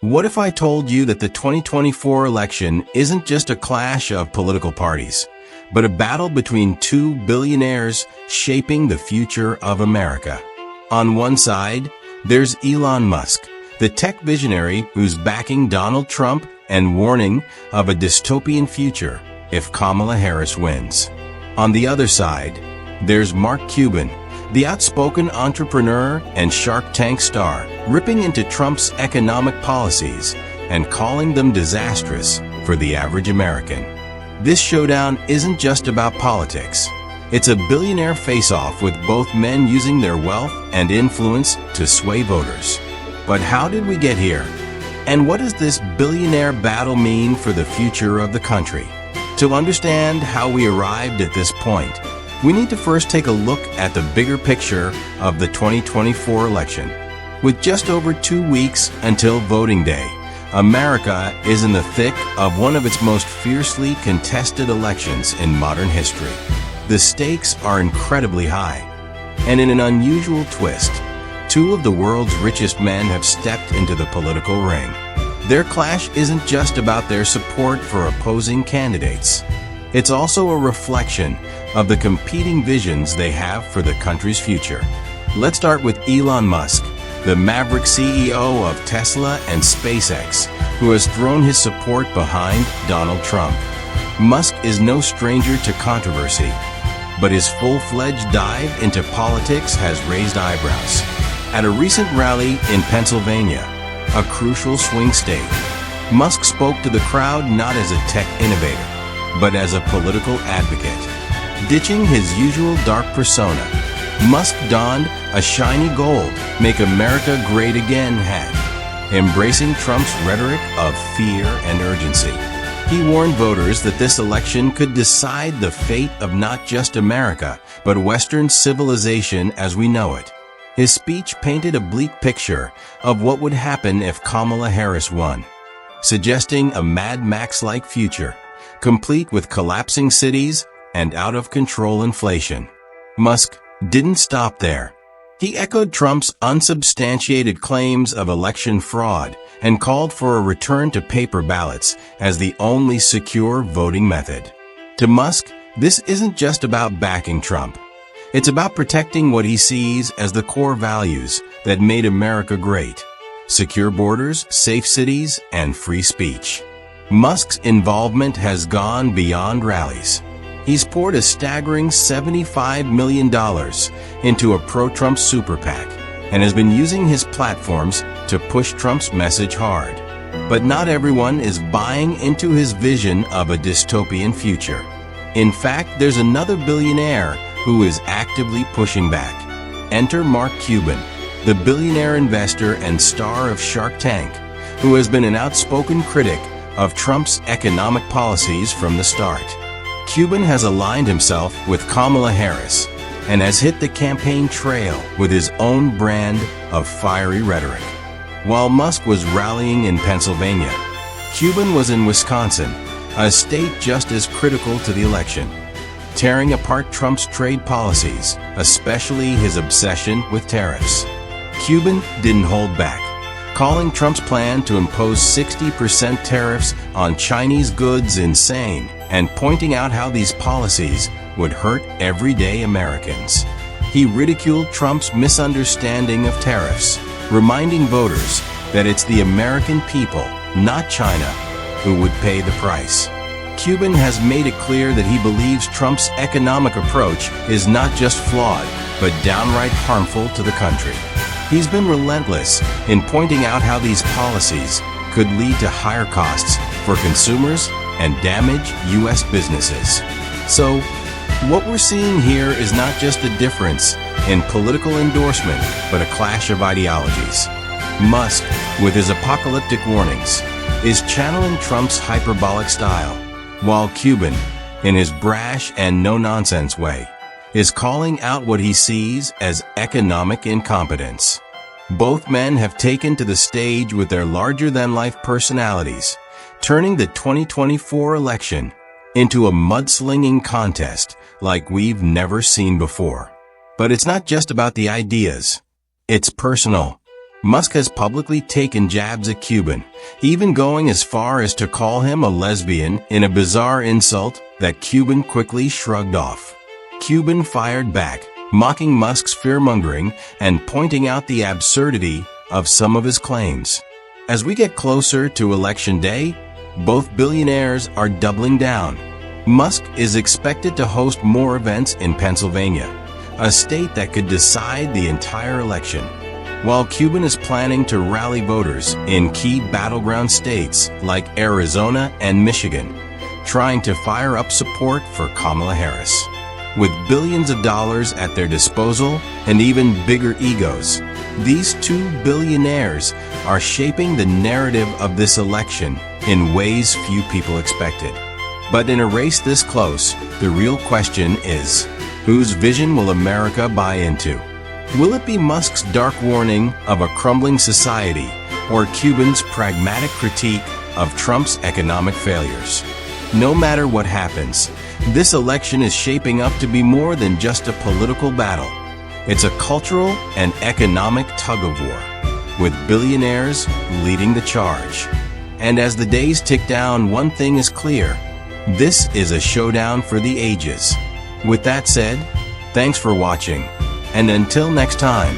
What if I told you that the 2024 election isn't just a clash of political parties, but a battle between two billionaires shaping the future of America? On one side, there's Elon Musk, the tech visionary who's backing Donald Trump and warning of a dystopian future if Kamala Harris wins. On the other side, there's Mark Cuban, the outspoken entrepreneur and Shark Tank star, ripping into Trump's economic policies and calling them disastrous for the average American. This showdown isn't just about politics. It's a billionaire face-off with both men using their wealth and influence to sway voters. But how did we get here? And what does this billionaire battle mean for the future of the country? To understand how we arrived at this point, we need to first take a look at the bigger picture of the 2024 election. With just over 2 weeks until voting day, America is in the thick of one of its most fiercely contested elections in modern history. The stakes are incredibly high, and in an unusual twist, two of the world's richest men have stepped into the political ring. Their clash isn't just about their support for opposing candidates. It's also a reflection of the competing visions they have for the country's future. Let's start with Elon Musk, the maverick CEO of Tesla and SpaceX, who has thrown his support behind Donald Trump. Musk is no stranger to controversy, but his full-fledged dive into politics has raised eyebrows. At a recent rally in Pennsylvania, a crucial swing state, Musk spoke to the crowd not as a tech innovator, but as a political advocate. Ditching his usual dark persona, Musk donned a shiny gold, "Make America Great Again" hat, embracing Trump's rhetoric of fear and urgency. He warned voters that this election could decide the fate of not just America, but Western civilization as we know it. His speech painted a bleak picture of what would happen if Kamala Harris won, suggesting a Mad Max-like future, complete with collapsing cities and out-of-control inflation. Musk didn't stop there. He echoed Trump's unsubstantiated claims of election fraud and called for a return to paper ballots as the only secure voting method. To Musk, this isn't just about backing Trump. It's about protecting what he sees as the core values that made America great: secure borders, safe cities, and free speech. Musk's involvement has gone beyond rallies. He's poured a staggering $75 million into a pro-Trump super PAC and has been using his platforms to push Trump's message hard. But not everyone is buying into his vision of a dystopian future. In fact, there's another billionaire who is actively pushing back. Enter Mark Cuban, the billionaire investor and star of Shark Tank, who has been an outspoken critic of Trump's economic policies from the start. Cuban has aligned himself with Kamala Harris and has hit the campaign trail with his own brand of fiery rhetoric. While Musk was rallying in Pennsylvania, Cuban was in Wisconsin, a state just as critical to the election, tearing apart Trump's trade policies, especially his obsession with tariffs. Cuban didn't hold back, calling Trump's plan to impose 60% tariffs on Chinese goods insane, and pointing out how these policies would hurt everyday Americans. He ridiculed Trump's misunderstanding of tariffs, reminding voters that it's the American people, not China, who would pay the price. Cuban has made it clear that he believes Trump's economic approach is not just flawed, but downright harmful to the country. He's been relentless in pointing out how these policies could lead to higher costs for consumers and damage U.S. businesses. So, what we're seeing here is not just a difference in political endorsement, but a clash of ideologies. Musk, with his apocalyptic warnings, is channeling Trump's hyperbolic style, while Cuban, in his brash and no-nonsense way, is calling out what he sees as economic incompetence. Both men have taken to the stage with their larger-than-life personalities, turning the 2024 election into a mudslinging contest like we've never seen before. But it's not just about the ideas. It's personal. Musk has publicly taken jabs at Cuban, even going as far as to call him a lesbian in a bizarre insult that Cuban quickly shrugged off. Cuban fired back, mocking Musk's fear-mongering and pointing out the absurdity of some of his claims. As we get closer to Election Day, both billionaires are doubling down. Musk is expected to host more events in Pennsylvania, a state that could decide the entire election, while Cuban is planning to rally voters in key battleground states like Arizona and Michigan, trying to fire up support for Kamala Harris. With billions of dollars at their disposal and even bigger egos, these two billionaires are shaping the narrative of this election in ways few people expected. But in a race this close, the real question is, whose vision will America buy into? Will it be Musk's dark warning of a crumbling society or Cuban's pragmatic critique of Trump's economic failures? No matter what happens, this election is shaping up to be more than just a political battle. It's a cultural and economic tug-of-war, with billionaires leading the charge. And as the days tick down, one thing is clear. This is a showdown for the ages. With that said, thanks for watching. And until next time,